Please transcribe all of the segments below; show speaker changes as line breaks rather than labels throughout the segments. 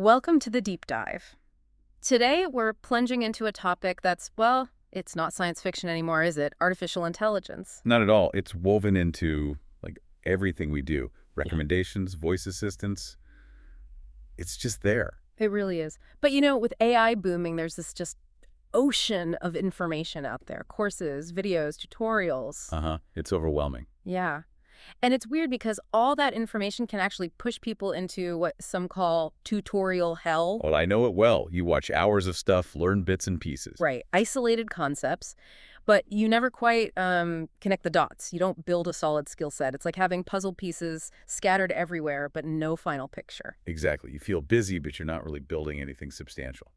Welcome to the deep dive. Today, we're plunging into a topic that's, well, it's not science fiction anymore, is it? Artificial intelligence.
Not at all. It's woven into everything we do. Recommendations, voice assistants. It's just there.
It really is. But with AI booming, there's this just ocean of information out there. Courses, videos, tutorials.
It's overwhelming.
Yeah. And it's weird because all that information can actually push people into what some call tutorial hell.
Well, I know it well. You watch hours of stuff, learn bits and pieces.
Right. Isolated concepts. But you never quite connect the dots. You don't build a solid skill set. It's like having puzzle pieces scattered everywhere, but no final picture.
Exactly. You feel busy, but you're not really building anything substantial.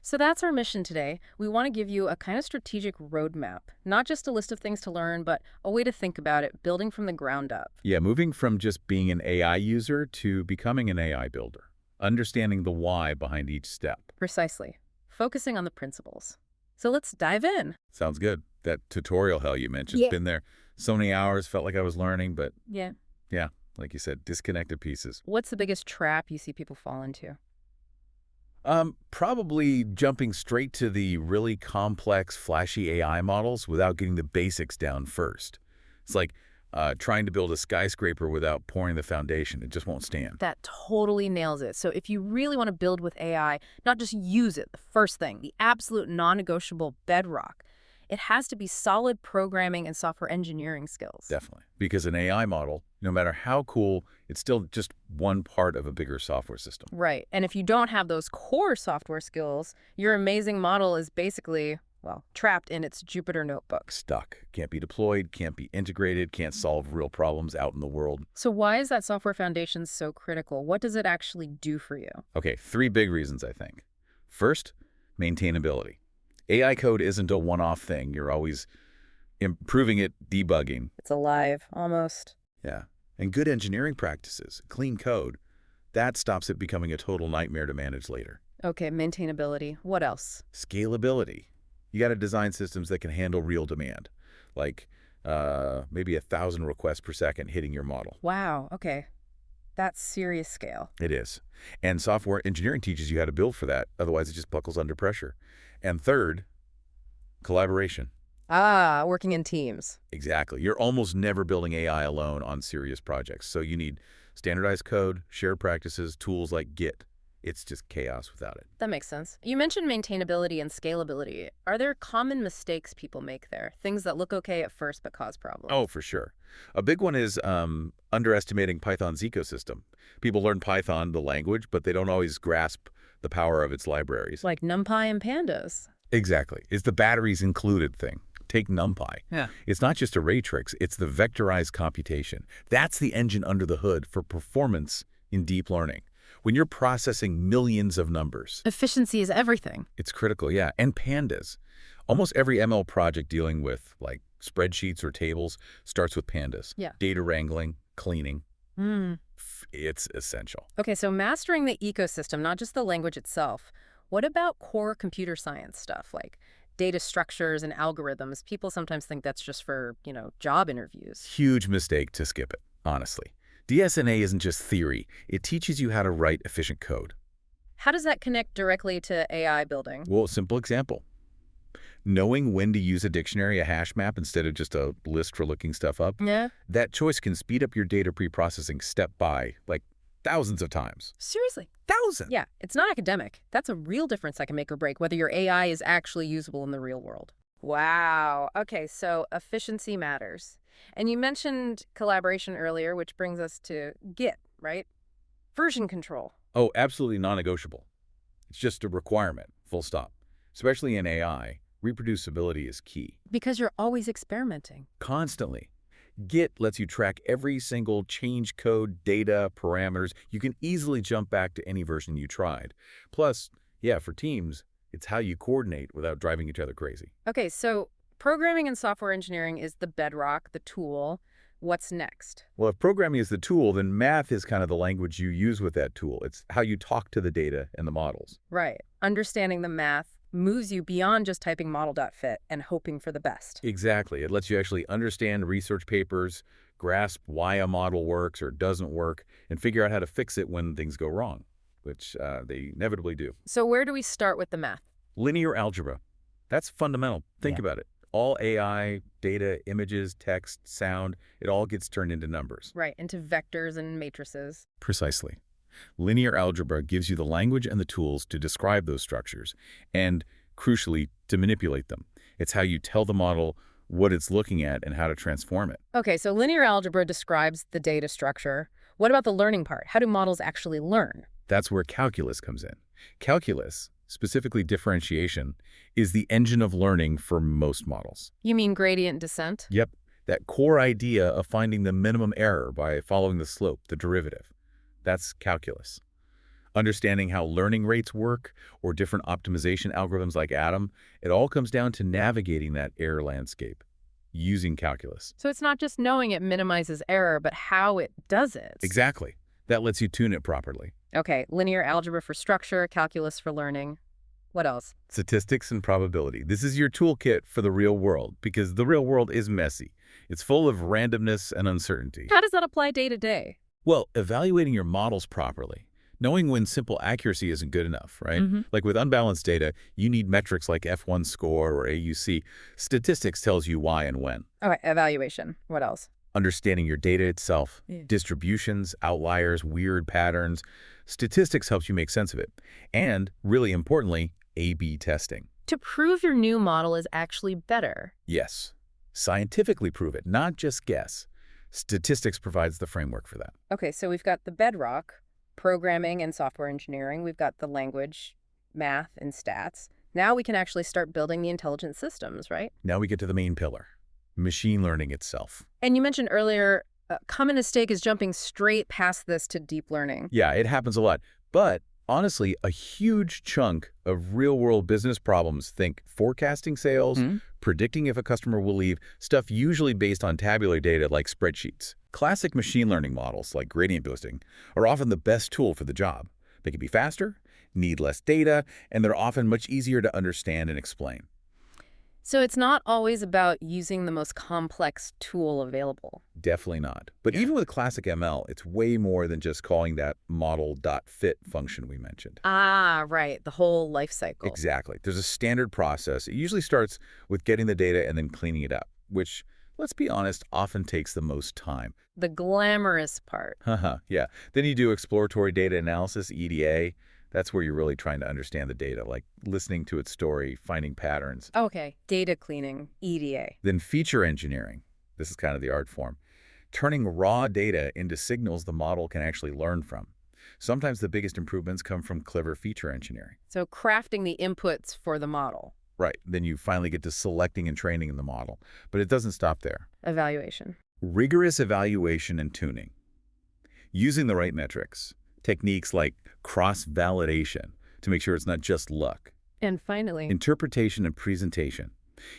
So that's our mission today. We want to give you a kind of strategic roadmap, not just a list of things to learn, but a way to think about it, building from the ground up.
Yeah, moving from just being an AI user to becoming an AI builder. Understanding the why behind each step.
Precisely. Focusing on the principles. So let's dive in.
Sounds good. That tutorial hell you mentioned.
Yeah.
Been there so many hours, felt like I was learning, but
Yeah.
like you said, disconnected pieces.
What's the biggest trap you see people fall into?
Probably jumping straight to the really complex, flashy AI models without getting the basics down first. It's like trying to build a skyscraper without pouring the foundation. It just won't stand.
That totally nails it. So if you really want to build with AI, not just use it, the first thing, the absolute non-negotiable bedrock, it has to be solid programming and software engineering skills.
Definitely. Because an AI model, no matter how cool, it's still just one part of a bigger software system.
Right. And if you don't have those core software skills, your amazing model is basically, well, trapped in its Jupyter notebook.
Stuck. Can't be deployed, can't be integrated, can't solve real problems out in the world.
So why is that software foundation so critical? What does it actually do for you?
Okay, 3 big reasons, I think. First, maintainability. AI code isn't a one-off thing. You're always improving it, debugging.
It's alive, almost.
Yeah. And good engineering practices, clean code, that stops it becoming a total nightmare to manage later.
Okay, maintainability. What else?
Scalability. You got to design systems that can handle real demand, like maybe 1,000 requests per second hitting your model.
Wow, okay. That's serious scale.
It is. And software engineering teaches you how to build for that. Otherwise, it just buckles under pressure. And third, collaboration.
Ah, working in teams.
Exactly. You're almost never building AI alone on serious projects. So you need standardized code, shared practices, tools like Git. It's just chaos without it.
That makes sense. You mentioned maintainability and scalability. Are there common mistakes people make there? Things that look okay at first but cause problems?
Oh, for sure. A big one is underestimating Python's ecosystem. People learn Python, the language, but they don't always grasp the power of its libraries.
Like NumPy and Pandas.
Exactly. It's the batteries included thing. Take NumPy.
Yeah.
It's not just array tricks, it's the vectorized computation. That's the engine under the hood for performance in deep learning. When you're processing millions of numbers.
Efficiency is everything.
It's critical, yeah. And pandas. Almost every ML project dealing with spreadsheets or tables starts with pandas.
Yeah.
Data wrangling, cleaning. It's essential.
Okay, so mastering the ecosystem, not just the language itself. What about core computer science stuff like data structures and algorithms? People sometimes think that's just for, job interviews.
Huge mistake to skip it, honestly. DSNA isn't just theory. It teaches you how to write efficient code.
How does that connect directly to AI building?
Well, simple example. Knowing when to use a dictionary, a hash map, instead of just a list for looking stuff up.
Yeah.
That choice can speed up your data preprocessing step by, thousands of times.
Seriously?
Thousands?
Yeah, it's not academic. That's a real difference that can make or break whether your AI is actually usable in the real world. Wow. Okay, so efficiency matters. And you mentioned collaboration earlier, which brings us to Git, right? Version control.
Oh, absolutely non-negotiable. It's just a requirement, full stop. Especially in AI, reproducibility is key.
Because you're always experimenting.
Constantly. Git lets you track every single change code, data, parameters. You can easily jump back to any version you tried. Plus, yeah, for teams, it's how you coordinate without driving each other crazy.
Okay, so programming and software engineering is the bedrock, the tool. What's next?
Well, if programming is the tool, then math is kind of the language you use with that tool. It's how you talk to the data and the models.
Right. Understanding the math moves you beyond just typing model.fit and hoping for the best.
Exactly. It lets you actually understand research papers, grasp why a model works or doesn't work, and figure out how to fix it when things go wrong. which they inevitably do.
So where do we start with the math?
Linear algebra. That's fundamental. Think
Yeah.
about it. All AI, data, images, text, sound, it all gets turned into numbers.
Right, into vectors and matrices.
Precisely. Linear algebra gives you the language and the tools to describe those structures and, crucially, to manipulate them. It's how you tell the model what it's looking at and how to transform it.
Okay, so linear algebra describes the data structure. What about the learning part? How do models actually learn?
That's where calculus comes in. Calculus, specifically differentiation, is the engine of learning for most models.
You mean gradient descent?
Yep, that core idea of finding the minimum error by following the slope, the derivative. That's calculus. Understanding how learning rates work or different optimization algorithms like Adam, it all comes down to navigating that error landscape using calculus.
So it's not just knowing it minimizes error, but how it does it.
Exactly. That lets you tune it properly.
Okay, linear algebra for structure, calculus for learning. What else?
Statistics and probability. This is your toolkit for the real world because the real world is messy. It's full of randomness and uncertainty.
How does that apply day to day?
Well, evaluating your models properly. Knowing when simple accuracy isn't good enough, right? Like with unbalanced data, you need metrics like F1 score or AUC. Statistics tells you why and when.
Okay, evaluation. What else?
Understanding your data itself,
Yeah.
distributions, outliers, weird patterns. Statistics helps you make sense of it. And, really importantly, A/B testing.
To prove your new model is actually better.
Yes. Scientifically prove it, not just guess. Statistics provides the framework for that.
Okay, so we've got the bedrock, programming and software engineering. We've got the language, math, and stats. Now we can actually start building the intelligent systems, right?
Now we get to the main pillar, machine learning itself.
And you mentioned earlier, common mistake is jumping straight past this to deep learning.
Yeah, it happens a lot. But honestly, a huge chunk of real-world business problems, think forecasting sales, predicting if a customer will leave, stuff usually based on tabular data like spreadsheets. Classic machine learning models like gradient boosting are often the best tool for the job. They can be faster, need less data, and they're often much easier to understand and explain.
So it's not always about using the most complex tool available.
Definitely not. But even with classic ML, it's way more than just calling that model.fit function we mentioned.
Ah, right. The whole life cycle.
Exactly. There's a standard process. It usually starts with getting the data and then cleaning it up, which, let's be honest, often takes the most time.
The glamorous part.
Haha, yeah. Then you do exploratory data analysis, EDA. That's where you're really trying to understand the data, like listening to its story, finding patterns.
Okay, data cleaning, EDA.
Then feature engineering. This is kind of the art form. Turning raw data into signals the model can actually learn from. Sometimes the biggest improvements come from clever feature engineering.
So crafting the inputs for the model.
Right. Then you finally get to selecting and training in the model. But it doesn't stop there.
Evaluation.
Rigorous evaluation and tuning. Using the right metrics. Techniques like cross-validation to make sure it's not just luck.
And finally,
Interpretation and presentation.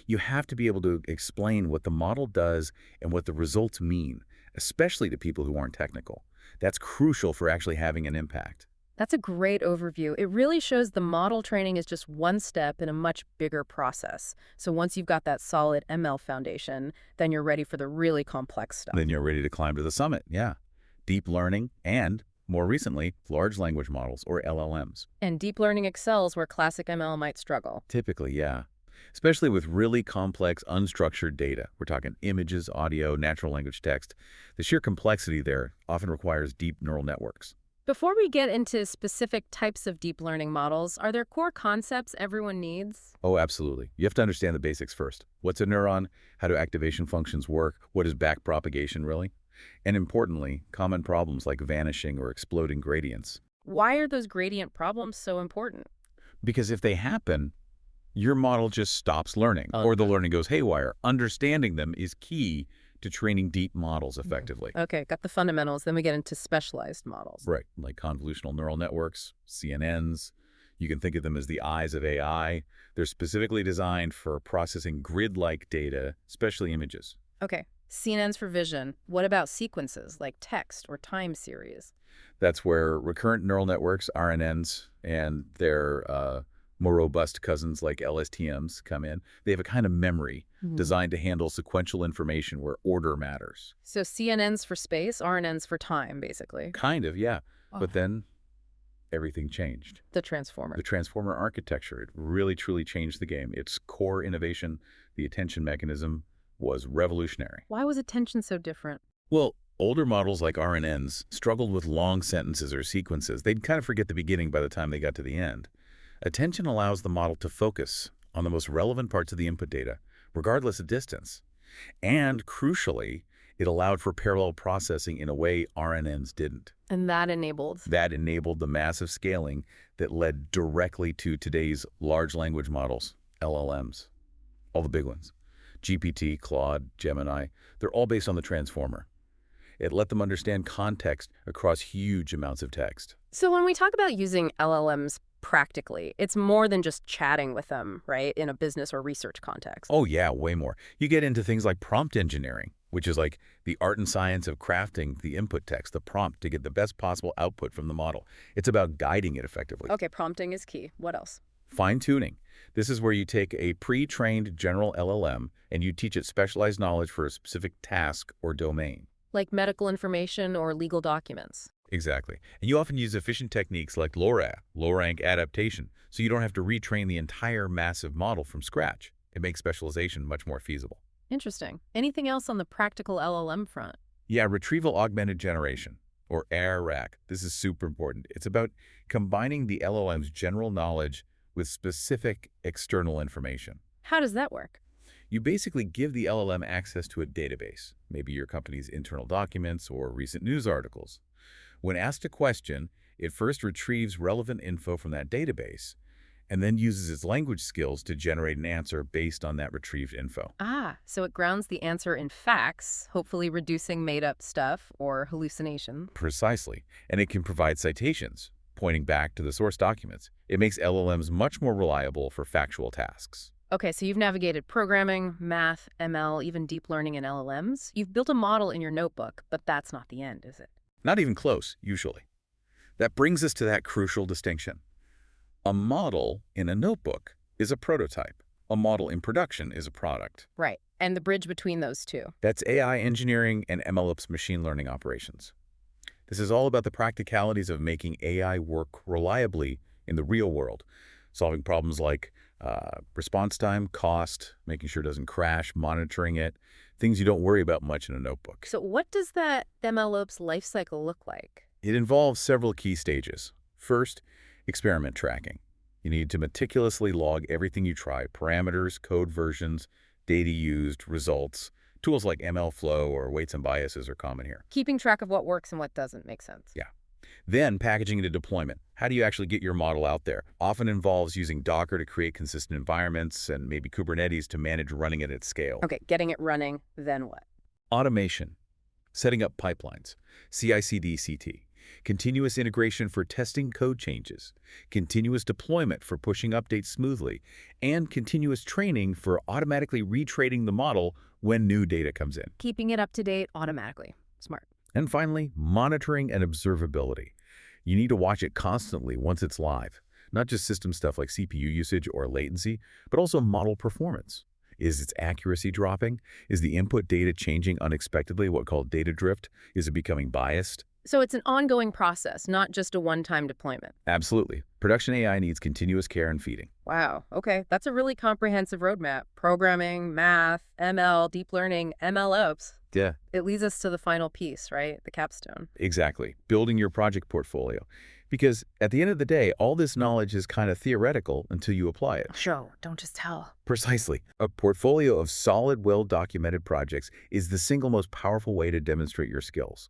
You have to be able to explain what the model does and what the results mean, especially to people who aren't technical. That's crucial for actually having an impact.
that's a great overview. It really shows the model training is just one step in a much bigger process. So once you've got that solid ML foundation, then you're ready for the really complex stuff.
Then you're ready to climb to the summit, yeah. Deep learning and, more recently, large language models, or LLMs.
And deep learning excels where classic ML might struggle.
Typically, yeah. Especially with really complex, unstructured data. We're talking images, audio, natural language text. The sheer complexity there often requires deep neural networks.
Before we get into specific types of deep learning models, are there core concepts everyone needs?
Oh, absolutely. You have to understand the basics first. What's a neuron? How do activation functions work? What is backpropagation, really? And importantly, common problems like vanishing or exploding gradients.
Why are those gradient problems so important?
Because if they happen, your model just stops learning, or the learning goes haywire. Understanding them is key to training deep models effectively.
Okay, got the fundamentals. Then we get into specialized models.
Right, like convolutional neural networks, CNNs. You can think of them as the eyes of AI. They're specifically designed for processing grid-like data, especially images.
Okay, CNNs for vision. What about sequences like text or time series?
That's where recurrent neural networks, RNNs, and their more robust cousins like LSTMs come in. They have a kind of memory designed to handle sequential information where order matters.
So CNNs for space, RNNs for time, basically.
Kind of, yeah. But then everything changed.
The transformer.
The transformer architecture, it really truly changed the game. Its core innovation, the attention mechanism, was revolutionary.
Why was attention so different?
Well, older models like RNNs struggled with long sentences or sequences. They'd kind of forget the beginning by the time they got to the end. Attention allows the model to focus on the most relevant parts of the input data, regardless of distance. And crucially, it allowed for parallel processing in a way RNNs didn't.
And that enabled.
That enabled the massive scaling that led directly to today's large language models, LLMs. All the big ones. GPT, Claude, Gemini, they're all based on the transformer. It let them understand context across huge amounts of text.
So when we talk about using LLMs practically, it's more than just chatting with them, right, in a business or research context.
Oh yeah, way more. You get into things like prompt engineering, which is like the art and science of crafting the input text, the prompt, to get the best possible output from the model. It's about guiding it effectively.
Okay, prompting is key. What else?
Fine-tuning. This is where you take a pre-trained general LLM and you teach it specialized knowledge for a specific task or domain.
Like medical information or legal documents.
Exactly. And you often use efficient techniques like low-rank adaptation, so you don't have to retrain the entire massive model from scratch. It makes specialization much more feasible.
Interesting. Anything else on the practical LLM front?
Yeah, retrieval augmented generation, or ARAG. This is super important. It's about combining the LLM's general knowledge with specific external information.
How does that work?
You basically give the LLM access to a database, maybe your company's internal documents or recent news articles. When asked a question, it first retrieves relevant info from that database and then uses its language skills to generate an answer based on that retrieved info.
Ah, so it grounds the answer in facts, hopefully reducing made-up stuff or hallucination.
Precisely. And it can provide citations, pointing back to the source documents. It makes LLMs much more reliable for factual tasks.
Okay, so you've navigated programming, math, ML, even deep learning and LLMs. You've built a model in your notebook, but that's not the end, is it?
Not even close, usually. That brings us to that crucial distinction. A model in a notebook is a prototype. A model in production is a product.
Right, and the bridge between those two.
That's AI engineering and MLOps machine learning operations. This is all about the practicalities of making AI work reliably in the real world, solving problems like response time, cost, making sure it doesn't crash, monitoring it, things you don't worry about much in a notebook.
So what does that MLOps lifecycle look like?
It involves several key stages. First, experiment tracking. You need to meticulously log everything you try, parameters, code versions, data used, results. Tools like MLflow or weights and biases are common here.
Keeping track of what works and what doesn't make sense.
Yeah. Then packaging into deployment. How do you actually get your model out there? Often involves using Docker to create consistent environments and maybe Kubernetes to manage running it at scale.
Okay, getting it running, then what?
Automation. Setting up pipelines. CI/CD/CT. Continuous integration for testing code changes. Continuous deployment for pushing updates smoothly. And continuous training for automatically retraining the model when new data comes in.
Keeping it up to date automatically. Smart.
And finally, monitoring and observability. You need to watch it constantly once it's live. Not just system stuff like CPU usage or latency, but also model performance. Is its accuracy dropping? Is the input data changing unexpectedly, what called data drift? Is it becoming biased?
So it's an ongoing process, not just a one-time deployment.
Absolutely. Production AI needs continuous care and feeding.
Wow, okay. That's a really comprehensive roadmap. Programming, math, ML, deep learning, MLOps.
Yeah,
It leads us to the final piece, right? The capstone.
exactly. Building your project portfolio. Because at the end of the day, all this knowledge is kind of theoretical until you apply it.
Show, don't just tell.
Precisely. A portfolio of solid, well-documented projects is the single most powerful way to demonstrate your skills.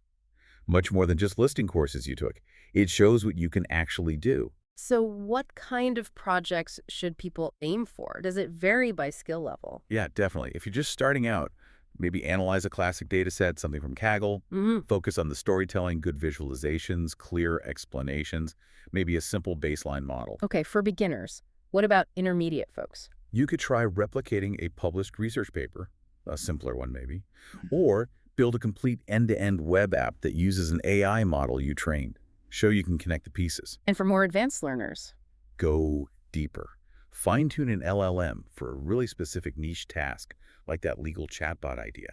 Much more than just listing courses you took. It shows what you can actually do.
So what kind of projects should people aim for? Does it vary by skill level?
Yeah, definitely. If you're just starting out, maybe analyze a classic data set, something from Kaggle, focus on the storytelling, good visualizations, clear explanations, maybe a simple baseline model.
Okay, for beginners, what about intermediate folks?
You could try replicating a published research paper, a simpler one maybe, or build a complete end-to-end web app that uses an AI model you trained. Show you can connect the pieces.
And for more advanced learners?
Go deeper. Fine-tune an LLM for a really specific niche task, like that legal chatbot idea.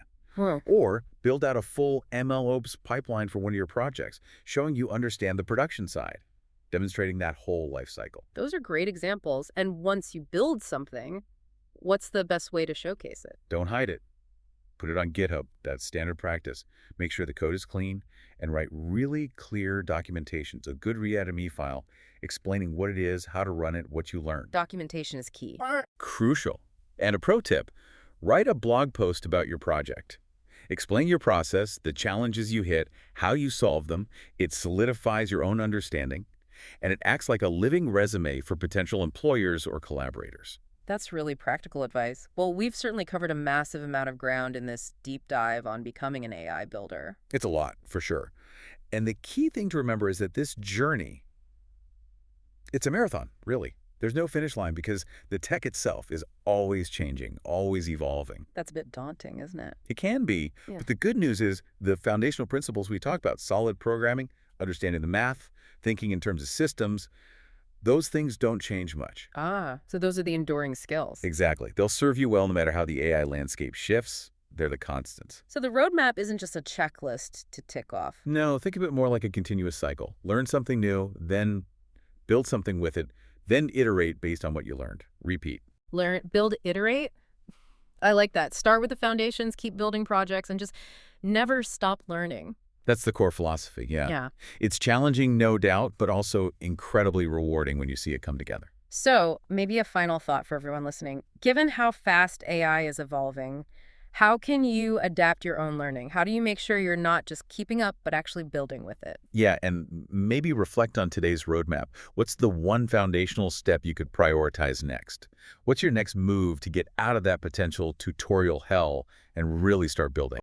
Or build out a full MLOps pipeline for one of your projects, showing you understand the production side. demonstrating that whole life cycle.
Those are great examples. And once you build something, what's the best way to showcase it?
Don't hide it. Put it on GitHub. That's standard practice. Make sure the code is clean and write really clear documentation. A good readme file explaining what it is, how to run it, what you learned.
Documentation is key.
Crucial. And a pro tip, write a blog post about your project. Explain your process, the challenges you hit, how you solve them. It solidifies your own understanding, and it acts like a living resume for potential employers or collaborators.
That's really practical advice. Well, we've certainly covered a massive amount of ground in this deep dive on becoming an AI builder.
It's a lot, for sure. And the key thing to remember is that this journey, it's a marathon, really. There's no finish line because the tech itself is always changing, always evolving.
That's a bit daunting, isn't it?
It can be,
Yeah.
but the good news is the foundational principles we talked about, solid programming, understanding the math, thinking in terms of systems, those things don't change much.
So those are the enduring skills.
Exactly. They'll serve you well no matter how the AI landscape shifts. They're the constants.
So the roadmap isn't just a checklist to tick off.
No, think of it more like a continuous cycle. Learn something new, then build something with it, then iterate based on what you learned. Repeat.
Learn, build, iterate. I like that. Start with the foundations, keep building projects, and just never stop learning.
That's the core philosophy, yeah.
Yeah.
It's challenging, no doubt, but also incredibly rewarding when you see it come together.
So maybe a final thought for everyone listening. Given how fast AI is evolving, how can you adapt your own learning? How do you make sure you're not just keeping up, but actually building with it?
Yeah, and maybe reflect on today's roadmap. What's the one foundational step you could prioritize next? What's your next move to get out of that potential tutorial hell and really start building?